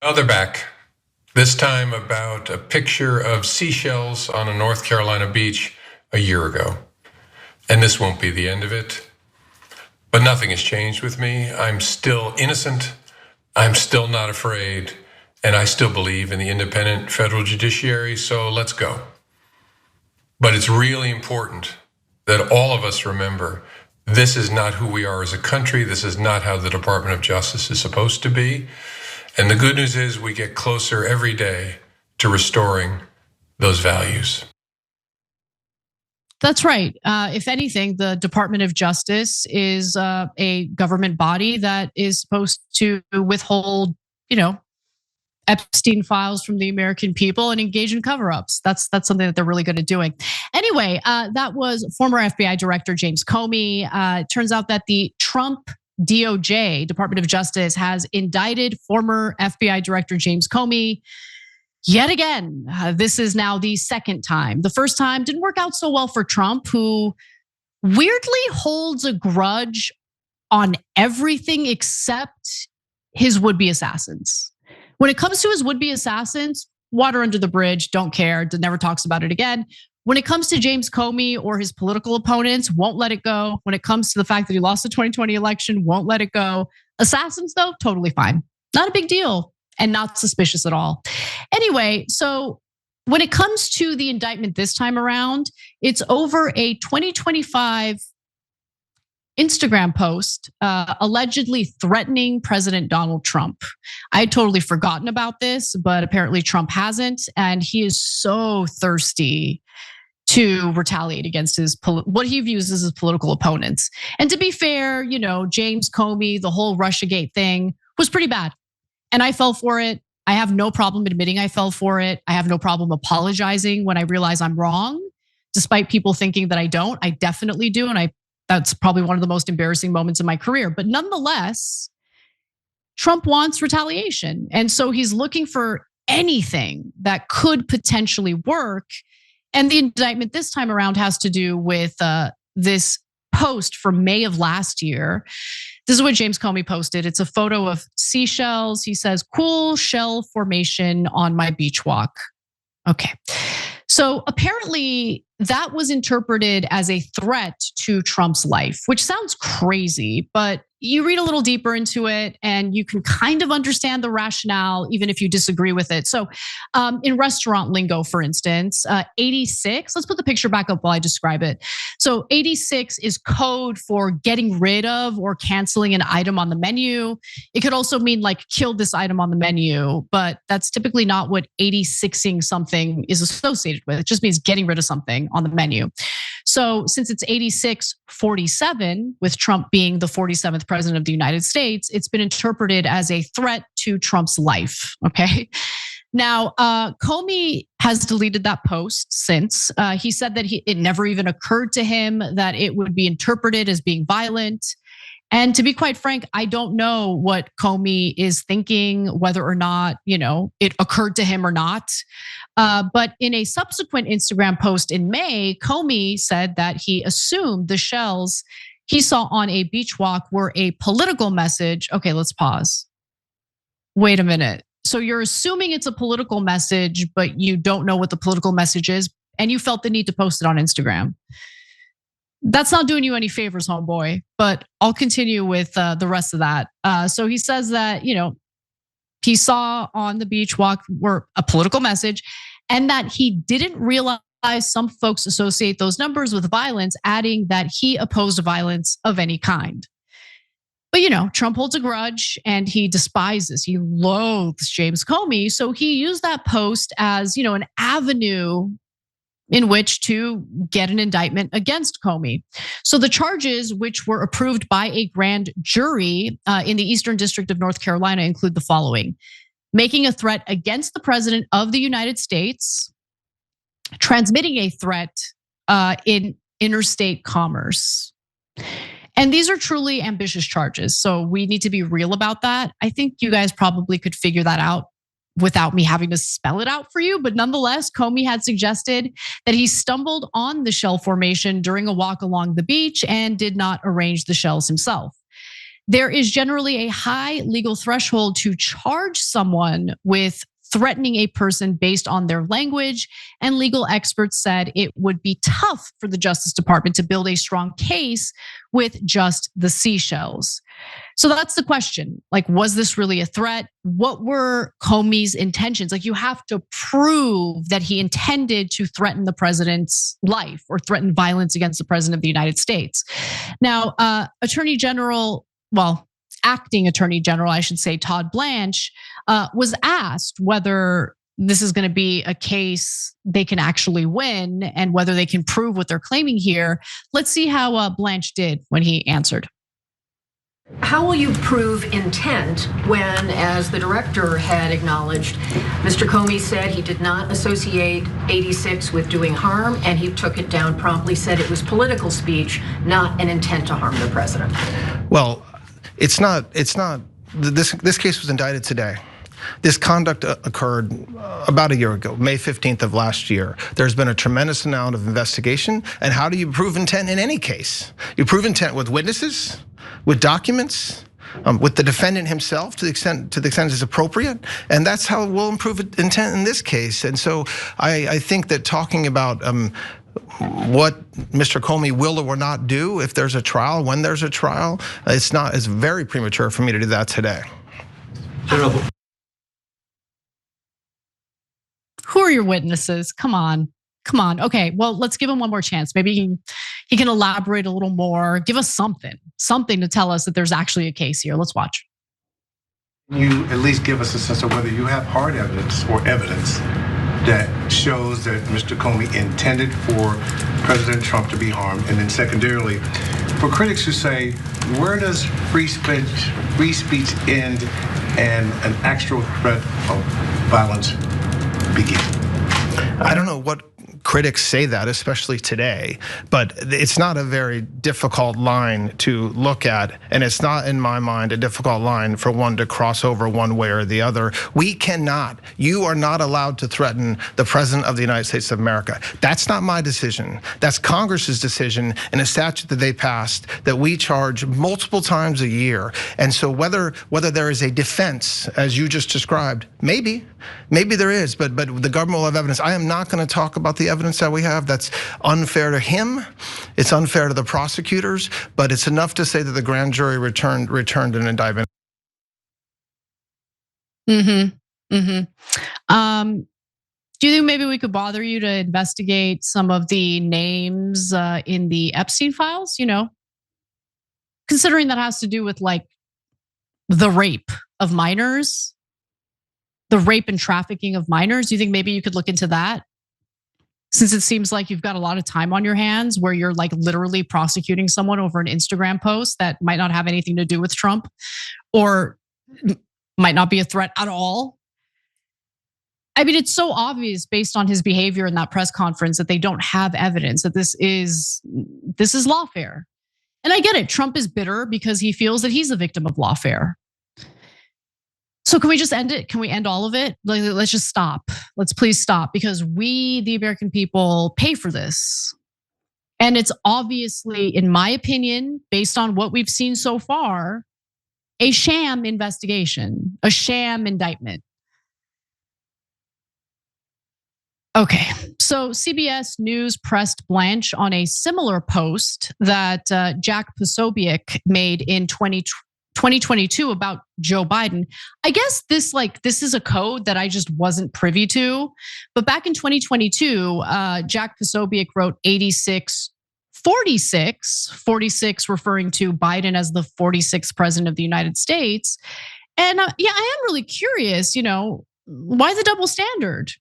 Well, they're back. This time about a picture of seashells on a North Carolina beach a year ago. And this won't be the end of it. But nothing has changed with me. I'm still innocent. I'm still not afraid. And I still believe in the independent federal judiciary. So let's go. But it's really important that all of us remember this is not who we are as a country. This is not how the Department of Justice is supposed to be. And the good news is we get closer every day to restoring those values. That's right. If anything, the Department of Justice is a government body that is supposed to withhold, Epstein files from the American people and engage in cover-ups. That's something that they're really good at doing. Anyway, that was former FBI Director James Comey. It turns out that the Trump DOJ, Department of Justice, has indicted former FBI Director James Comey yet again. This is now the second time. The first time didn't work out so well for Trump, who weirdly holds a grudge on everything except his would-be assassins. When it comes to his would-be assassins, water under the bridge, don't care, never talks about it again. When it comes to James Comey or his political opponents, won't let it go. When it comes to the fact that he lost the 2020 election, won't let it go. Assassins, though, totally fine. Not a big deal and not suspicious at all. Anyway, so when it comes to the indictment this time around, it's over a 2025 Instagram post allegedly threatening President Donald Trump. I had totally forgotten about this, but apparently Trump hasn't, and he is so thirsty to retaliate against what he views as his political opponents. And to be fair, James Comey, the whole Russiagate thing was pretty bad, and I fell for it. I have no problem admitting I fell for it. I have no problem apologizing when I realize I'm wrong, despite people thinking that I don't. I definitely do, and that's probably one of the most embarrassing moments in my career. But nonetheless, Trump wants retaliation. And so he's looking for anything that could potentially work. And the indictment this time around has to do with this post from May of last year. This is what James Comey posted. It's a photo of seashells. He says, "Cool shell formation on my beach walk." Okay. So apparently that was interpreted as a threat to Trump's life, which sounds crazy, but you read a little deeper into it and you can kind of understand the rationale, even if you disagree with it. So in restaurant lingo, for instance, 86, let's put the picture back up while I describe it. So 86 is code for getting rid of or canceling an item on the menu. It could also mean like kill this item on the menu, but that's typically not what 86ing something is associated with. It just means getting rid of something on the menu. So since it's 86-47, with Trump being the 47th president of the United States, it's been interpreted as a threat to Trump's life, okay? Now, Comey has deleted that post since. He said that it never even occurred to him that it would be interpreted as being violent. And to be quite frank, I don't know what Comey is thinking, whether or not, it occurred to him or not. But in a subsequent Instagram post in May, Comey said that he assumed the shells he saw on a beach walk were a political message. Okay, let's pause. Wait a minute. So you're assuming it's a political message, but you don't know what the political message is, and you felt the need to post it on Instagram. That's not doing you any favors, homeboy, but I'll continue with the rest of that. So he says that, he saw on the beach walk were a political message and that he didn't realize some folks associate those numbers with violence, adding that he opposed violence of any kind. But Trump holds a grudge and he despises, he loathes James Comey. So he used that post as, an avenue in which to get an indictment against Comey. So the charges, which were approved by a grand jury in the Eastern District of North Carolina, include the following: making a threat against the president of the United States, transmitting a threat in interstate commerce. And these are truly ambitious charges. So we need to be real about that. I think you guys probably could figure that out without me having to spell it out for you. But nonetheless, Comey had suggested that he stumbled on the shell formation during a walk along the beach and did not arrange the shells himself. there is generally a high legal threshold to charge someone with threatening a person based on their language, and legal experts said it would be tough for the Justice Department to build a strong case with just the seashells. So that's the question. Like, was this really a threat? What were Comey's intentions? Like, you have to prove that he intended to threaten the president's life or threaten violence against the president of the United States. Now, Acting Attorney General, I should say, Todd Blanche, was asked whether this is going to be a case they can actually win and whether they can prove what they're claiming here. Let's see how Blanche did when he answered. How will you prove intent when, as the director had acknowledged, Mr. Comey said he did not associate 86 with doing harm, and he took it down promptly, said it was political speech, not an intent to harm the president? Well, it's not. This case was indicted today. This conduct occurred about a year ago, May 15th of last year. There's been a tremendous amount of investigation. And how do you prove intent in any case? You prove intent with witnesses, with documents, with the defendant himself to the extent it's appropriate. And that's how we'll improve intent in this case. And so I think that talking about what Mr. Comey will or will not do if there's a trial, when there's a trial, it's very premature for me to do that today. Who are your witnesses? Come on. Okay, well, let's give him one more chance. Maybe he can elaborate a little more. Give us something to tell us that there's actually a case here. Let's watch. You at least give us a sense of whether you have hard evidence or evidence that shows that Mr. Comey intended for President Trump to be harmed. And then secondarily, for critics who say, where does free speech end and an actual threat of violence begin? I don't know what critics say that, especially today, but it's not a very difficult line to look at. And it's not, in my mind, a difficult line for one to cross over one way or the other. You are not allowed to threaten the president of the United States of America. That's not my decision. That's Congress's decision in a statute that they passed that we charge multiple times a year. And so whether there is a defense, as you just described, maybe there is, but the government will have evidence. I am not going to talk about the evidence that we have. That's unfair to him. It's unfair to the prosecutors, but it's enough to say that the grand jury returned an indictment. Do you think maybe we could bother you to investigate some of the names in the Epstein files? Considering that has to do with like the rape of minors, the rape and trafficking of minors. Do you think maybe you could look into that? Since it seems like you've got a lot of time on your hands where you're like literally prosecuting someone over an Instagram post that might not have anything to do with Trump or might not be a threat at all. I mean, it's so obvious based on his behavior in that press conference that they don't have evidence that this is lawfare. And I get it. Trump is bitter because he feels that he's a victim of lawfare. So can we just end it? Can we end all of it? Let's just stop. Let's please stop, because we, the American people, pay for this. And it's obviously, in my opinion, based on what we've seen so far, a sham investigation, a sham indictment. Okay, so CBS News pressed Blanche on a similar post that Jack Posobiec made in 2022 about Joe Biden. I guess this is a code that I just wasn't privy to. But back in 2022, Jack Posobiec wrote 46 referring to Biden as the 46th president of the United States. And yeah, I am really curious, why the double standard?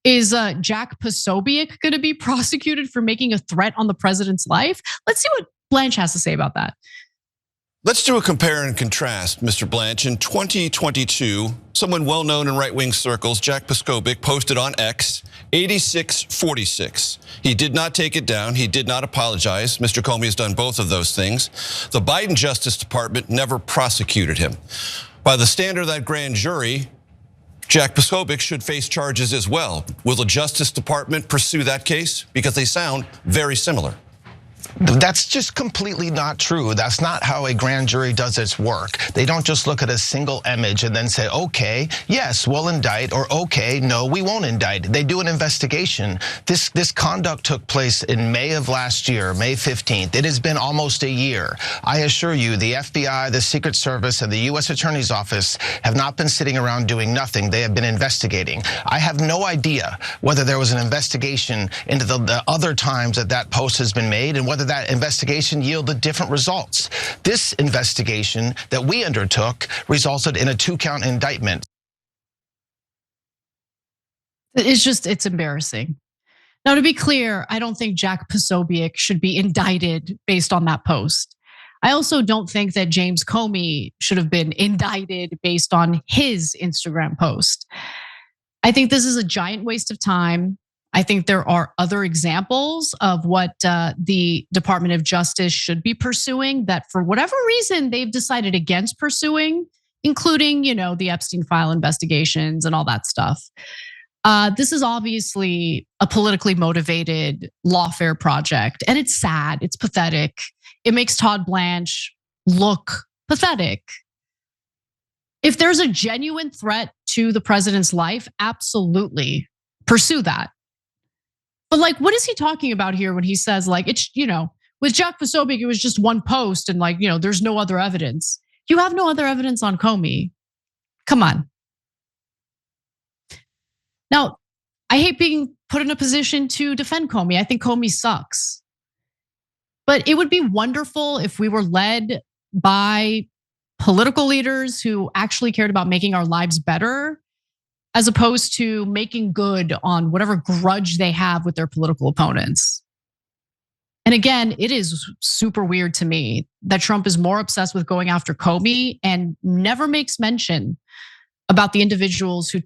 Is Jack Posobiec going to be prosecuted for making a threat on the president's life? Let's see what Blanche has to say about that. Let's do a compare and contrast, Mr. Blanche. In 2022, someone well-known in right-wing circles, Jack Posobiec, posted on X, 8646. He did not take it down. He did not apologize. Mr. Comey has done both of those things. The Biden Justice Department never prosecuted him. By the standard of that grand jury, Jack Posobiec should face charges as well. Will the Justice Department pursue that case? Because they sound very similar. That's just completely not true. That's not how a grand jury does its work. They don't just look at a single image and then say, okay, yes, we'll indict, or okay, no, we won't indict. They do an investigation. This conduct took place in May of last year, May 15th. It has been almost a year. I assure you, the FBI, the Secret Service, and the U.S. Attorney's Office have not been sitting around doing nothing. They have been investigating. I have no idea whether there was an investigation into the other times that post has been made and whether that investigation yielded different results. This investigation that we undertook resulted in a 2-count indictment. It's embarrassing. Now, to be clear, I don't think Jack Posobiec should be indicted based on that post. I also don't think that James Comey should have been indicted based on his Instagram post. I think this is a giant waste of time. I think there are other examples of what the Department of Justice should be pursuing that for whatever reason they've decided against pursuing, including, the Epstein file investigations and all that stuff. This is obviously a politically motivated lawfare project, and it's sad, it's pathetic. It makes Todd Blanche look pathetic. If there's a genuine threat to the president's life, absolutely pursue that. But what is he talking about here when he says it's, with Jack Posobiec, it was just one post and there's no other evidence. You have no other evidence on Comey. Come on. Now, I hate being put in a position to defend Comey. I think Comey sucks. But it would be wonderful if we were led by political leaders who actually cared about making our lives better, as opposed to making good on whatever grudge they have with their political opponents. And again, it is super weird to me that Trump is more obsessed with going after Comey and never makes mention about the individuals who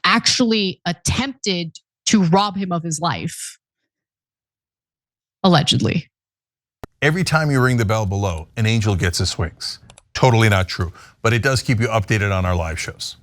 actually attempted to rob him of his life, allegedly. Every time you ring the bell below, an angel gets his wings. Totally not true, but it does keep you updated on our live shows.